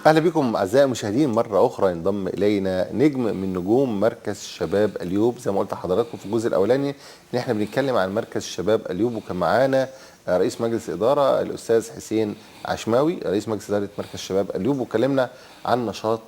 اهلا بكم اعزائي المشاهدين. مره اخرى ينضم الينا نجم من نجوم مركز شباب اليوب. زي ما قلت لحضراتكم في الجزء الاولاني ان احنا بنتكلم عن مركز شباب اليوب، وكان معانا رئيس مجلس اداره الاستاذ حسين عشماوي رئيس مجلس اداره مركز شباب اليوب، وكلمنا عن نشاط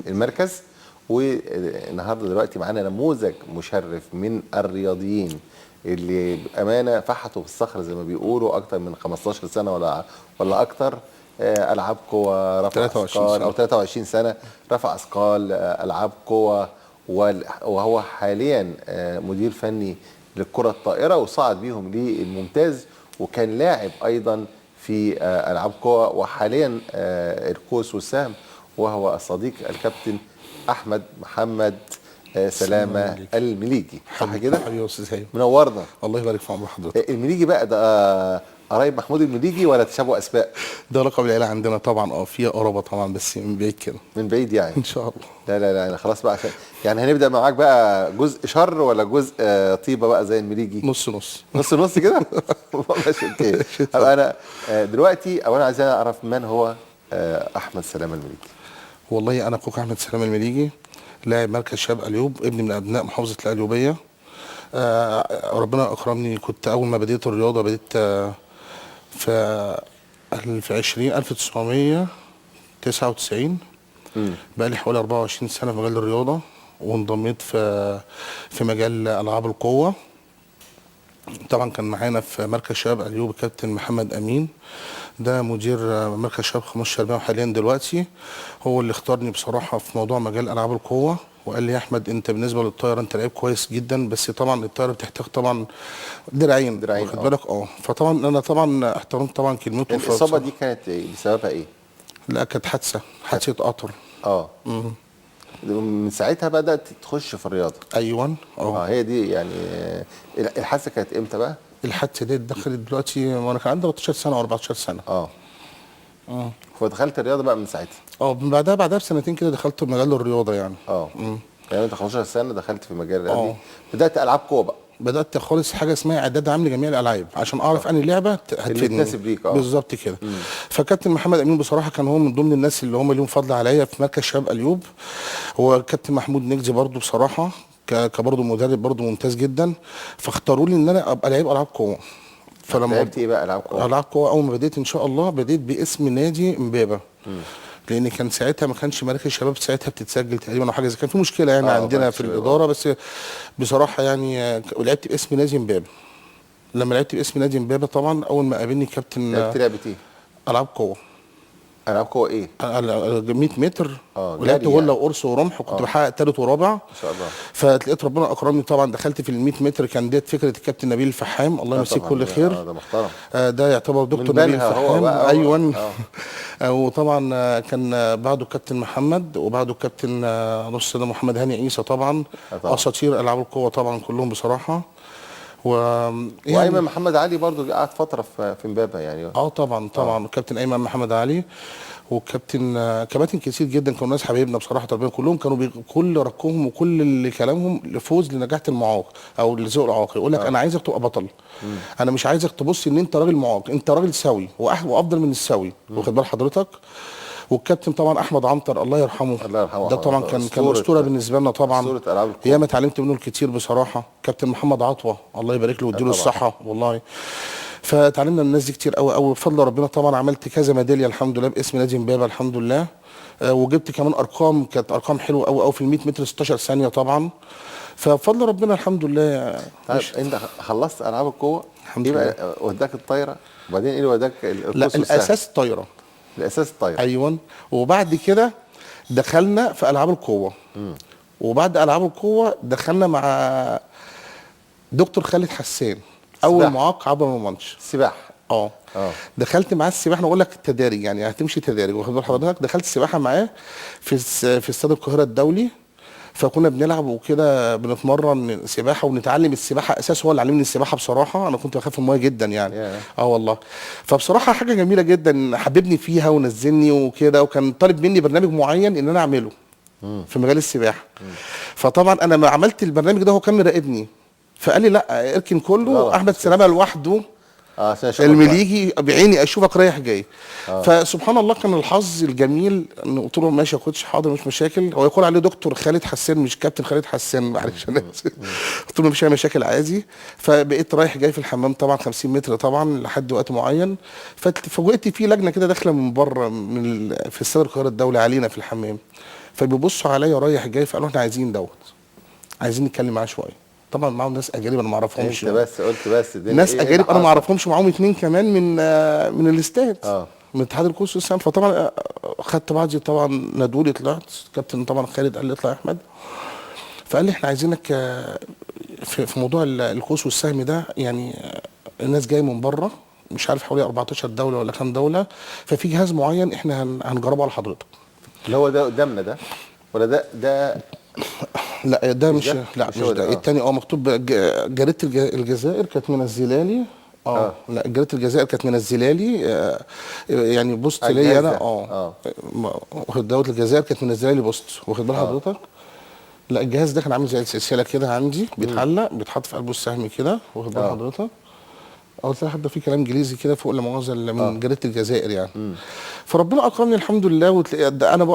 المركز. والنهارده دلوقتي معانا نموذج مشرف من الرياضيين اللي بامانه فحطوا في الصخر زي ما بيقولوا اكتر من 15 سنه ولا اكتر. العاب قوى، رفع اثقال، او 23 سنه رفع اثقال، العاب قوى، وهو حاليا مدير فني للكره الطائره، وصعد بيهم للممتاز، وكان لاعب ايضا في العاب قوى، وحاليا القوس والسهم. وهو الصديق الكابتن احمد محمد سلامه المليجي، صح كده؟ حبيبي يا استاذ هيثم، منورنا. الله يبارك في عمر حضرتك. المليجي بقى ده قرايب محمود المليجي ولا تشابه اسماء؟ ده لقب العيله عندنا طبعا، في قرابه طبعا بس من بعيد كده. من بعيد يعني؟ ان شاء الله. لا لا لا، أنا خلاص بقى، عشان يعني هنبدا معاك بقى جزء شر ولا جزء طيبه بقى زي المليجي؟ نص نص نص نص كده. ماشي اوكي. هبقى انا دلوقتي اولا عايز اعرف من هو احمد سلامه المليجي. والله انا اخوك احمد سلامه المليجي، لاعب مركز شباب اليوب، ابن من ابناء محافظه القليوبيه. ربنا اكرمني، كنت اول ما بديت الرياضه بديت في 1999. بقى لي حوالي 24 سنه في مجال الرياضه، وانضميت في مجال العاب القوه. طبعا كان معانا في مركز شباب اليوب الكابتن محمد امين، ده مدير مركز شباب 15 حاليا دلوقتي. هو اللي اختارني بصراحه في موضوع مجال العاب القوه، وقال لي يا احمد انت بالنسبه للطايره انت لعيب كويس جدا، بس طبعا الطايره بتحتاج طبعا دراعين واخد بالك. فطبعا انا طبعا احترمت طبعا كلمته. الاصابه دي كانت بسببها ايه؟ لا كانت حادثه قطر. من ساعتها بدات تخش في الرياضه؟ ايوه. هي دي يعني. الحادثه كانت امتى بقى؟ الحادثه دي دخلت دلوقتي وانا كان عندي 13 سنه او 14 سنه. فدخلت الرياضه بقى من ساعتها؟ من بعدها بسنتين كده دخلت مجال الرياضه يعني. يعني انت 15 سنه دخلت في مجال الرياضه. بدات العاب قوه بقى؟ بدات خالص حاجه اسمها اعداد عام لجميع الالعاب عشان اعرف انهي لعبه اللي تناسب ليك. بالظبط كده. فكابتن محمد امين بصراحه كان هو من ضمن الناس اللي هم ليهم فضل عليا في مركز شباب اليوب. هو كابتن محمود نجزي برضو بصراحه كبرضه مدرب برضه ممتاز جدا، فاختاروا لي ان انا ابقى لعيب العاب قوه. فلما لعبت ايه بقى العاب قوه؟ العاب قوه اول ما بديت ان شاء الله بديت باسم نادي امبابه. لان كان ساعتها ما كانش مراكز الشباب ساعتها بتتسجل تقريبا او حاجه زي كان في مشكله يعني عندنا في الاداره. بس بصراحه يعني لعبت باسم نادي امبابه. لما لعبت باسم نادي امبابه طبعا اول ما قابلني كابتن. لعبت لعبه ايه؟ العاب قوه. العاب قوه ايه؟ 100 متر. ولعبت غله وقرص ورمح، وكنت بحقق ثالث ورابع. ما شاء الله. فلقيت ربنا اكرمني طبعا، دخلت في ال 100 متر. كان ديت فكره الكابتن نبيل الفحام، الله يمسيه كل خير. ده محترم. ده يعتبر دكتور نبيل الفحام. ايوه. وطبعا كان بعده الكابتن محمد، وبعده الكابتن نص ده محمد هاني عيسى طبعا. اساطير العاب القوه طبعا كلهم بصراحه. وايمن محمد علي برضو قعد فتره في امبابه يعني. طبعا الكابتن ايمن محمد علي كباتن كتير جدا كانوا ناس حبايبنا بصراحه. تربيه كلهم كانوا كل ركهم وكل اللي كلامهم لفوز لنجاح المعاق او لذوق العاق. يقول لك انا عايزك تبقى بطل، انا مش عايزك تبص ان انت راجل معاق، انت راجل سوي وافضل من السوي. واخد بال حضرتك؟ والكابتن طبعا احمد عنتر الله يرحمه. ده طبعا كان اسطوره بالنسبه لنا طبعا. ياما اتعلمت منه الكتير بصراحه. كابتن محمد عطوه الله يبارك له ويديله الصحه والله. فتعلمنا من الناس دي كتير قوي قوي بفضل ربنا. طبعا عملت كذا ميداليه الحمد لله باسم نادي امبابه الحمد لله. وجبت كمان ارقام كانت ارقام حلوه قوي قوي في ال 100 متر 16 ثانيه طبعا. فبفضل ربنا الحمد لله. طيب انت خلصت العاب القوه، الحمد لله. ايه بقى وداك الطايره؟ وبعدين ايه اللي وداك القوس؟ لا الاساس الطايره. الاساس الطايره. ايوه. وبعد كده دخلنا في العاب القوه. وبعد العاب القوه دخلنا مع دكتور خالد حسان، اول معاق عبر المانش السباحه. دخلت معاه السباحه. انا اقول لك التدارج يعني هتمشي تدارج. واخد بال حضرتك؟ دخلت السباحه معاه في استاد القاهره الدولي. فكنا بنلعب وكده بنتمرن سباحه ونتعلم السباحه. اساس هو اللي علمني السباحه بصراحه. انا كنت بخاف من الميه جدا يعني. والله. فبصراحه حاجه جميله جدا، حببني فيها ونزلني وكده، وكان طالب مني برنامج معين ان انا اعمله في مجال السباحه. فطبعا انا ما عملت البرنامج ده هو كان مراقبني، فقال لي لا اركن كله احمد سلامه لوحده. عشان اشوفك المليجي بعيني اشوفك رايح جاي. فسبحان الله كان الحظ الجميل ان قلت له ماشي يا كوتش حاضر مش مشاكل. هو يقول عليه دكتور خالد حسان مش كابتن خالد حسان، معلش انا آسف. قلت له مفيش اي مشاكل عادي. فبقيت رايح جاي في الحمام طبعا 50 متر طبعا لحد وقت معين. فوجئت في لجنه كده داخله من بره في استاد القاهره الدولي علينا في الحمام، فبيبصوا عليا رايح جاي فقالوا احنا عايزين عايزين نتكلم معاه شويه. طبعا معاهم ناس اجانب انا ما اعرفهمش، انت بس قلت بس ناس إيه اجانب اللي انا ما حصل؟ اعرفهمش، معاهم اتنين كمان من الاستاد من اتحاد الكوس والسام. فطبعا خدت بعضي طبعا نادولي طلعت، كابتن طبعا خالد قال لي اطلع يا احمد. فقال لي احنا عايزينك في موضوع الكوس والسهم ده، يعني الناس جايه من بره مش عارف حوالي 14 دوله ولا كام دوله، ففي جهاز معين احنا هنجربه على حضرتك. اللي هو ده قدامنا ده ولا ده لا ده مش ده؟ لا مش مش هو ده ده. التاني مكتوب جريده الجزائر كانت منزله لي. لا جريده الجزائر كانت منزله لي يعني بوست ليا الجهاز انا ده. واخد دوله الجزائر كانت منزله لي بوست، واخد بال حضرتك. لا الجهاز ده كان عامل زي السلسله كده عندي بيتعلق بيتحط في قلبه السهم كده، واخد بال حضرتك. او تلاقي حتى في كلام انجليزي كده فوق لا مؤاخذه من جريده الجزائر يعني. فربنا اكرمني الحمد لله. وتلاقي انا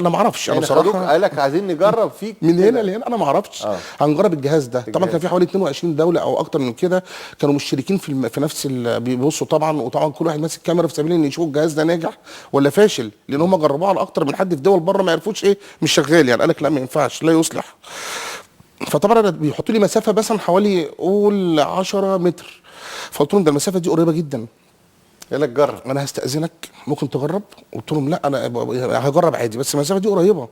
ما اعرفش انا يعني خدوك بصراحه قال لك عايزين نجرب فيك من كده. هنا لهنا انا ما اعرفش. هنجرب الجهاز ده. طبعا كان في حوالي 22 دوله او اكتر من كده كانوا مشتركين في نفس بيبصوا طبعا، وطبعا كل واحد ماسك كاميرا في سبيل ان يشوف الجهاز ده ناجح ولا فاشل، لان هم جربوه على اكتر من حد في دول بره ما عرفوش ايه مش شغال يعني. قال لك لا ما ينفعش لا يصلح. فطبعا بيحطوا لي مسافه مثلا حوالي قول 10 متر، فقلت لهم ده المسافه دي قريبه جدا. قال لك جرب. انا هستاذنك ممكن تجرب؟ قلت لهم لا انا هجرب عادي بس المسافه دي قريبه.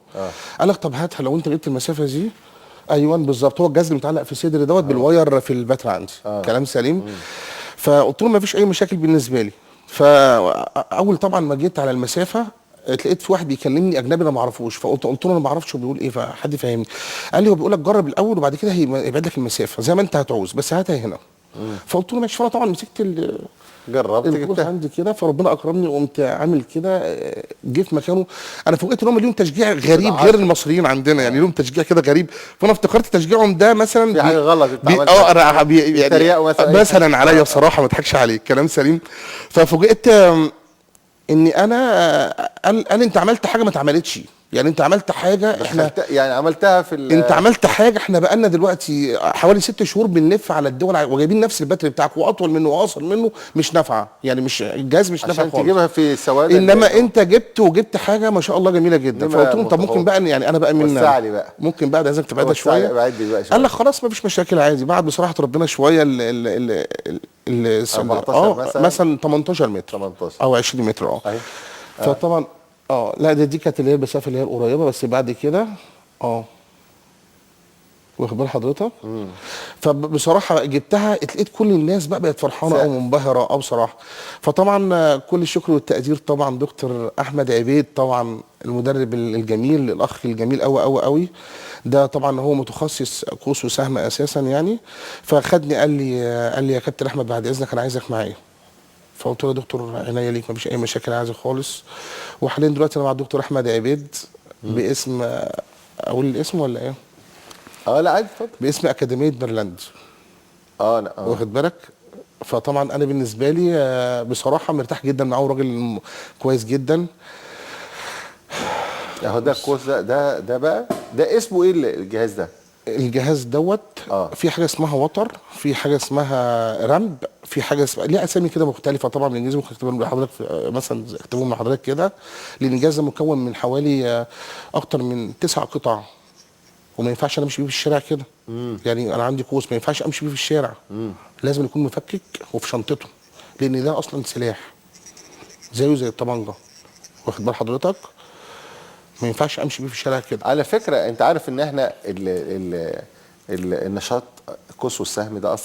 قال لك طب هاتها لو انت جبت المسافه دي. ايوه بالظبط، هو الجهاز اللي متعلق في صدري بالواير في البتر عندي. كلام سليم. فقلت لهم ما فيش اي مشاكل بالنسبه لي. فاول طبعا ما جيت على المسافه لقيت في واحد بيكلمني اجنبي انا ما اعرفوش، فقلت له انا ما اعرفش هو بيقول ايه، فحد فهمني. قال لي هو بيقول لك جرب الاول وبعد كده هيبعد لك المسافه زي ما انت هتعوز بس هاتها هنا. فقلت له ماشي. فانا طبعا مسكت جربت الكورس جبتها عندي كده، فربنا اكرمني وقمت عامل كده جه في مكانه. انا فوجئت ان هم ليهم تشجيع غريب غير المصريين عندنا يعني، ليهم تشجيع كده غريب. فانا افتكرت تشجيعهم ده مثلا في حاجه غلط انت عملتها. يعني مثلا عليا بصراحه ما اضحكش عليك كلام سليم. ففوجئت اني انا قال انت عملت حاجه ما اتعملتش، يعني انت عملت حاجه احنا يعني عملتها في انت عملت حاجه احنا بقالنا دلوقتي حوالي 6 شهور بنلف على الدول وجايبين نفس الباتري بتاعك واطول منه واقصر منه مش نافعه يعني، مش الجهاز مش نافع خالص عشان تجيبها في سواد. انما انت جبت حاجه ما شاء الله جميله جدا. فقلت لهم طب ممكن بقى يعني انا بقى من وسع لي بقى ممكن بقى لازم تبعدها شويه. قال لك خلاص ما فيش مشاكل عادي. بعد بصراحه ربنا شويه ال 14 مثلا 18 متر 18 او 20 متر فطبعا لا دي كانت اللي هي المسافه اللي هي القريبه، بس بعد كده واخد بال حضرتك. فبصراحه جبتها لقيت كل الناس بقت فرحانه او منبهره بصراحه. فطبعا كل الشكر والتقدير طبعا دكتور احمد عبيد طبعا المدرب الجميل الاخ الجميل قوي قوي قوي ده. طبعا هو متخصص قوس وسهم اساسا يعني. فخدني قال لي يا كابتن احمد بعد اذنك انا عايزك معايا. فقلت له يا دكتور عناية ليك مفيش اي مشاكل عايزك خالص. وحاليا دلوقتي انا مع الدكتور احمد عبيد باسم اقول الاسم ولا ايه؟ لا عادي اتفضل. باسم اكاديميه برلاند. لا واخد بالك. فطبعا انا بالنسبه لي بصراحه مرتاح جدا معاه وراجل كويس جدا. اهو ده الكورس ده بقى ده اسمه ايه الجهاز ده؟ الجهاز دوت في حاجه اسمها وتر، في حاجه اسمها رامب، في حاجه اسمها ليه اسامي كده مختلفه طبعا بالانجليزي. ممكن اكتبهم لحضرتك مثلا اكتبهم لحضرتك كده. لان الجهاز ده مكون من حوالي اكتر من 9 قطع وما ينفعش انا امشي بيه في الشارع كده. يعني انا عندي قوس ما ينفعش امشي بيه في الشارع. لازم يكون مفكك وفي شنطته لان ده اصلا سلاح زيه زي الطبنجه. واخد بال حضرتك. ما ينفعش امشي بيه في الشارع كده. على فكره انت عارف ان احنا النشاط القوس والسهم ده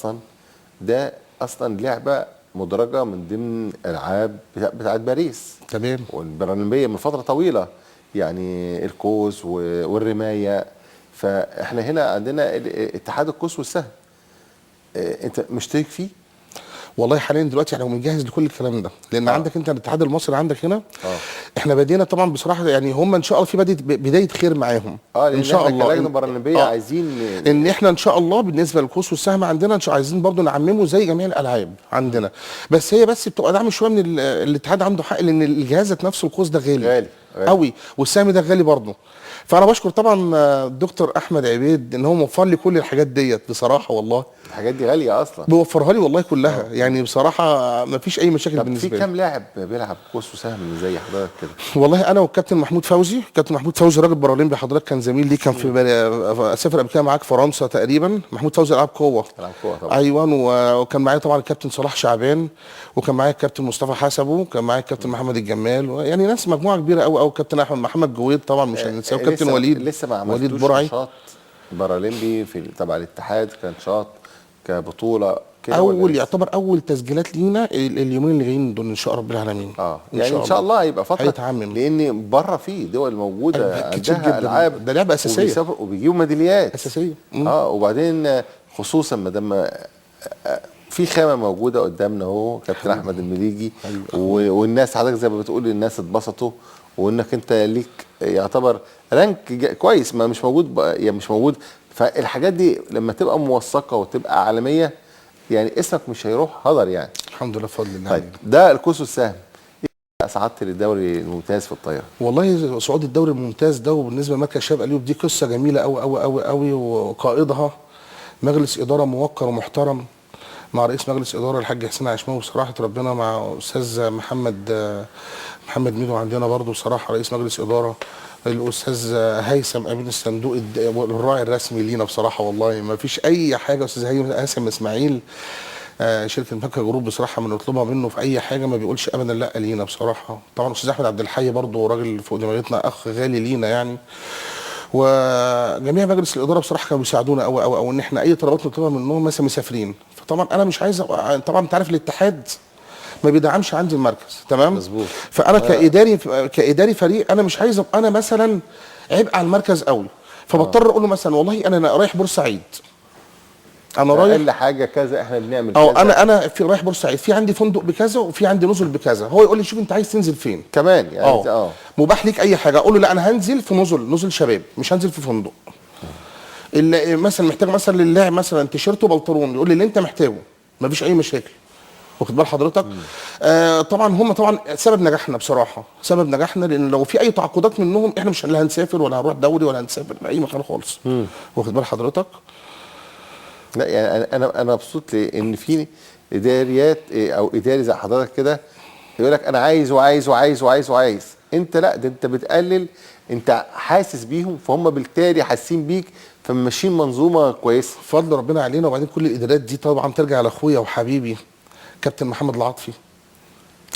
ده اصلا لعبه مدرجه من ضمن العاب بتاعت باريس. تمام. والبرلمبيه من فتره طويله يعني القوس والرمايه. فاحنا هنا عندنا اتحاد القوس والسهم. انت مشترك فيه؟ والله حاليا دلوقتي احنا بنجهز لكل الكلام ده، لان عندك انت الاتحاد المصري عندك هنا. احنا بدينا طبعا بصراحه، يعني هم ان شاء الله في بدايه خير معاهم. لان ان شاء احنا الله كلجنه برلمانيه عايزين ان احنا ان شاء الله بالنسبه للقوس والسهم عندنا ان شاء الله عايزين برضو نعممه زي جميع الالعاب عندنا. بس هي بتبقى دعم شويه من الاتحاد عنده حق، لان الجهاز ذات نفسه القوس ده غالي قوي، والسهم ده غالي برضه. فانا بشكر طبعا الدكتور احمد عبيد ان هو موفر لي كل الحاجات ديت بصراحه والله. الحاجات دي غاليه اصلا، بيوفرها لي والله كلها. يعني بصراحه ما فيش اي مشاكل بالنسبه لي. في كام لاعب بيلعب قوس وسهم زي حضرتك كده؟ والله انا والكابتن محمود فوزي. كابتن محمود فوزي راجل بارالمبي، حضرتك كان زميل ليه، كان في سافر قبل كده معاك فرنسا تقريبا. محمود فوزي لعب قوه. طبعا. ايوه. وكان معايا طبعا الكابتن صلاح شعبان، وكان معايا الكابتن مصطفى حسبه، وكان معايا الكابتن محمد الجمال، يعني ناس مجموعه كبيره قوي قوي. كابتن احمد محمد جويد طبعا مش هننساه، وكابتن وليد لسه ما وليد عملتوش برعي. نشاط بارالمبي في تبع الاتحاد كنشاط كبطوله كده؟ يعتبر اول تسجيلات لينا اليومين اللي جايين دول ان شاء رب العالمين. يعني ان شاء الله هيبقى فتره، هيتعمم. لان بره في دول موجوده عندها العاب، ده لعبه اساسيه، وبيسافروا وبيجيبوا ميداليات اساسيه. وبعدين خصوصا ما دام في خامه موجوده قدامنا اهو، كابتن احمد المليجي. والناس حضرتك زي ما بتقول الناس اتبسطوا، وانك انت ليك يعتبر رانك كويس ما مش موجود يعني مش موجود. فالحاجات دي لما تبقى موثقه وتبقى عالميه، يعني اسمك مش هيروح هدر يعني. الحمد لله بفضل الله. طيب ده القوس والسهم. ايه صعدت للدوري الممتاز في الطايره؟ والله صعود الدوري الممتاز ده وبالنسبه لمركز شباب ايوب دي قصه جميله قوي قوي قوي قوي، وقائدها مجلس اداره موقر ومحترم مع رئيس مجلس اداره الحاج حسين عشماوي بصراحه ربنا، مع استاذ محمد ميدو عندنا برضو بصراحه رئيس مجلس اداره، الاستاذ هيثم امين الصندوق الراعي الرسمي لينا بصراحه. والله ما فيش اي حاجه. استاذ هيثم اسماعيل شركه مكه جروب بصراحه بنطلبها منه في اي حاجه ما بيقولش ابدا لا لينا بصراحه. طبعا استاذ احمد عبد الحي برضو راجل فوق دماغتنا، اخ غالي لينا يعني. وجميع مجلس الاداره بصراحه كانوا بيساعدونا قوي قوي قوي، ان احنا اي طلبات نطلبها منهم مثلا مسافرين. فطبعا انا مش عايز طبعا انت عارف الاتحاد ما بيدعمش عندي المركز، تمام؟ مظبوط. فانا كاداري فريق انا مش عايز ابقى انا مثلا عبء على المركز قوي، فبضطر اقول له مثلا والله انا رايح بورسعيد، انا رايح اقل حاجه كذا احنا بنعمل كذا، انا في رايح بورسعيد، في عندي فندق بكذا وفي عندي نزل بكذا. هو يقول لي شوف انت عايز تنزل فين كمان يعني. مباح ليك اي حاجه. اقول له لا انا هنزل في نزل شباب، مش هنزل في فندق. اللي مثلا محتاج مثلا للاعب مثلا تيشيرت وبلطرون، يقول لي اللي انت محتاجه مفيش اي مشاكل. واخد بال حضرتك؟ طبعا هم طبعا سبب نجاحنا بصراحه، سبب نجاحنا، لان لو في اي تعاقدات منهم احنا مش لا هنسافر ولا هنروح دوري ولا هنسافر لاي مكان خالص. واخد بال حضرتك؟ لا يعني انا مبسوط لان في اداريات او اداري زي حضرتك كده يقول لك انا عايز وعايز وعايز وعايز وعايز. انت لا، ده انت بتقلل، انت حاسس بيهم فهم بالتالي حاسين بيك، فماشيين منظومه كويسه. فضل ربنا علينا. وبعدين كل الادارات دي طبعا ترجع لاخويا وحبيبي كابتن محمد العاطفي.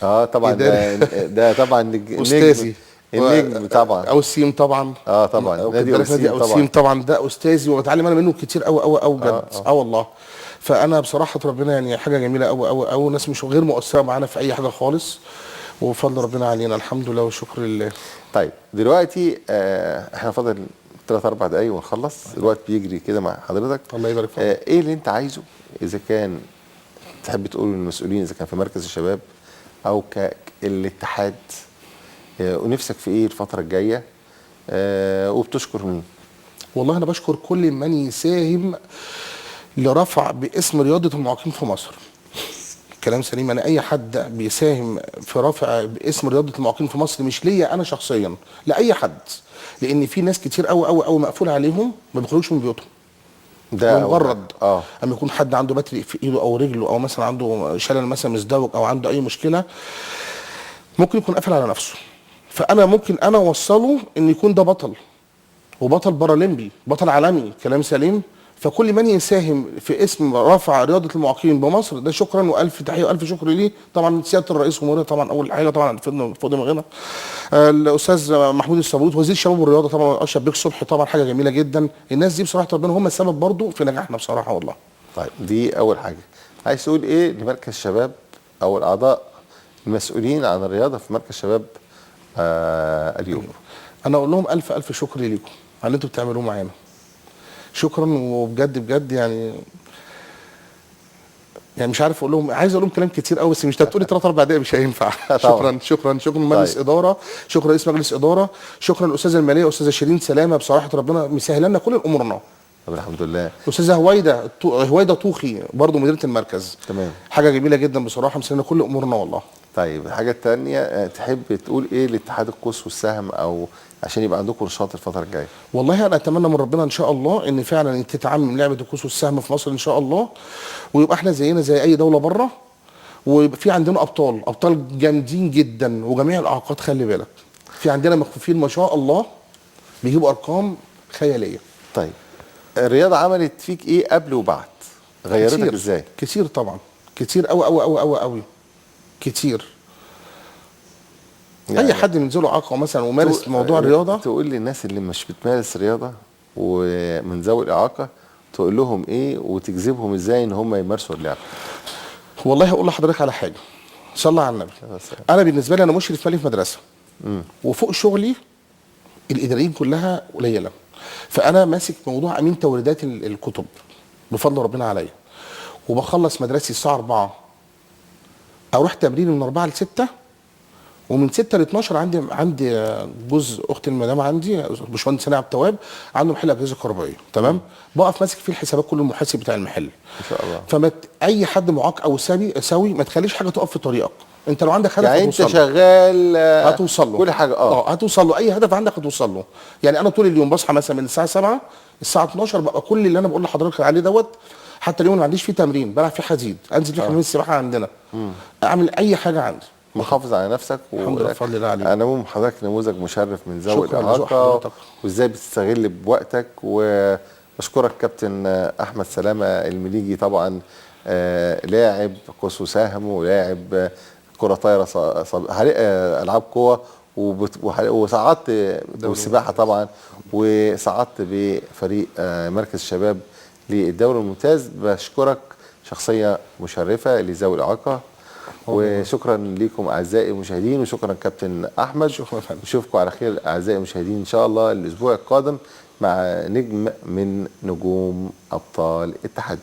طبعا ده طبعا استاذي النجم طبعا، او السيم طبعا. طبعا نادي السيم طبعا ده استاذي وبتعلم انا منه كتير قوي قوي قوي بجد. والله. فانا بصراحه ربنا يعني حاجه جميله قوي قوي قوي، ناس مش غير مؤثره معانا في اي حاجه خالص، وفضل ربنا علينا الحمد لله والشكر لله. طيب دلوقتي احنا فاضل 3 4 دقايق ونخلص. الوقت بيجري كده مع حضرتك. الله يبارك فيك. ايه اللي انت عايزه، اذا كان تحب تقول للمسؤولين، اذا كان في مركز الشباب او كالاتحاد، ونفسك في ايه الفتره الجايه، وبتشكر مين؟ والله انا بشكر كل من يساهم لرفع باسم رياضه المعاقين في مصر. كلام سليم. انا اي حد بيساهم في رفع باسم رياضه المعاقين في مصر، مش ليا انا شخصيا، لاي حد، لان في ناس كتير قوي قوي قوي مقفول عليهم ما بيخرجوش من بيوتهم. ده مجرد اما يكون حد عنده بتري في ايده او رجله، او مثلا عنده شلل مثلا مزدوج، او عنده اي مشكله، ممكن يكون قافل على نفسه. فانا ممكن انا اوصله ان يكون ده بطل، وبطل بارالمبي، بطل عالمي. كلام سليم. فكل من يساهم في اسم رفع رياضه المعاقين بمصر ده شكرا والف تحيه والف شكر ليه. طبعا سياده الرئيس الجمهوريه طبعا اول حاجه طبعا فوق دماغنا. الاستاذ محمود الصبروت وزير الشباب والرياضه طبعا، اشرف بيك صبحي طبعا حاجه جميله جدا. الناس دي بصراحه ربنا هم السبب برضو في نجاحنا بصراحه والله. طيب دي اول حاجه. عايز تقول ايه لمركز الشباب او الاعضاء المسؤولين عن الرياضه في مركز شباب اليوم؟ انا اقول لهم الف الف شكر ليكم على اللي انتوا بتعملوه معانا. شكرا. وبجد بجد يعني يعني مش عارف اقول لهم، عايز اقول لهم كلام كتير قوي بس مش هتقولي 3 4 دقايق مش هينفع. طبعاً. شكرا مجلس طيب. اداره، شكرا رئيس مجلس اداره، شكرا الاستاذه الماليه استاذه شيرين سلامه، بصراحه ربنا مسهل لنا كل امورنا. طب الحمد لله. الاستاذه هويده طوخي برضو مديره المركز. تمام. حاجه جميله جدا بصراحه، مسهل لنا كل امورنا والله. طيب الحاجه الثانيه، تحب تقول ايه لاتحاد القوس والسهم، او عشان يبقى عندكم نشاط الفتره الجايه؟ والله انا اتمنى من ربنا ان شاء الله ان فعلا تتعمم لعبه الكوس والسهم في مصر ان شاء الله، ويبقى احنا زينا زي اي دوله بره، ويبقى في عندنا ابطال جامدين جدا، وجميع الاعاقات خلي بالك في عندنا مخفوفين ما شاء الله بيجيبوا ارقام خياليه. طيب الرياضه عملت فيك ايه قبل وبعد؟ غيرتك كتير ازاي؟ كتير طبعا، كتير قوي قوي قوي قوي قوي كتير. يعني اي حد من ذوي الاعاقه مثلا ومارس موضوع الرياضه، تقول للناس اللي مش بتمارس رياضه ومن ذوي الاعاقه تقول لهم ايه وتجذبهم ازاي ان هم يمارسوا اللعبه؟ والله هقول لحضرتك على حاجه، صلى على النبي. انا بالنسبه لي انا مشرف مالي في مدرسه، وفوق شغلي الاداريين كلها قليله، فانا ماسك موضوع امين توريدات الكتب بفضل ربنا عليا، وبخلص مدرسي الساعه 4، اروح تمرين من 4 ل 6، ومن 6 ل 12 عندي جوز اخت المدام عندي باشمهندس سناء عبد التواب عنده محل اجهزه كهربائيه، تمام؟ بقف ماسك فيه الحسابات كل المحاسب بتاع المحل ان شاء الله. اي حد معاق او سوي ما تخليش حاجه تقف في طريقك، انت لو عندك هدف يعني انت هتوصل له. شغال هتوصل له كل حاجه هتوصل له، اي هدف عندك هتوصل له. يعني انا طول اليوم بصحى مثلا من الساعه 7 الساعه 12 بقى كل اللي انا بقول لحضرتك عليه دوت، حتى اليوم اللي ما عنديش فيه تمرين بلعب فيه حديد، انزل فيه حمام السباحه عندنا، اعمل اي حاجه عندي. محافظ على نفسك الحمد لله بفضل الله عليك. انا حضرتك نموذج مشرف من ذوي شكراً الاعاقه، لحضرتك. وازاي بتستغل بوقتك. وبشكرك كابتن احمد سلامه المليجي، طبعا لاعب قوس وسهم ولاعب كره طايره العاب قوه، وصعدت والسباحه طبعا، وصعدت بفريق مركز شباب للدوري الممتاز. بشكرك، شخصيه مشرفه لذوي الاعاقه. وشكرا لكم اعزائي المشاهدين، وشكرا كابتن احمد. شكرا يا فندم. نشوفكم على خير اعزائي المشاهدين ان شاء الله الاسبوع القادم مع نجم من نجوم ابطال التحدي.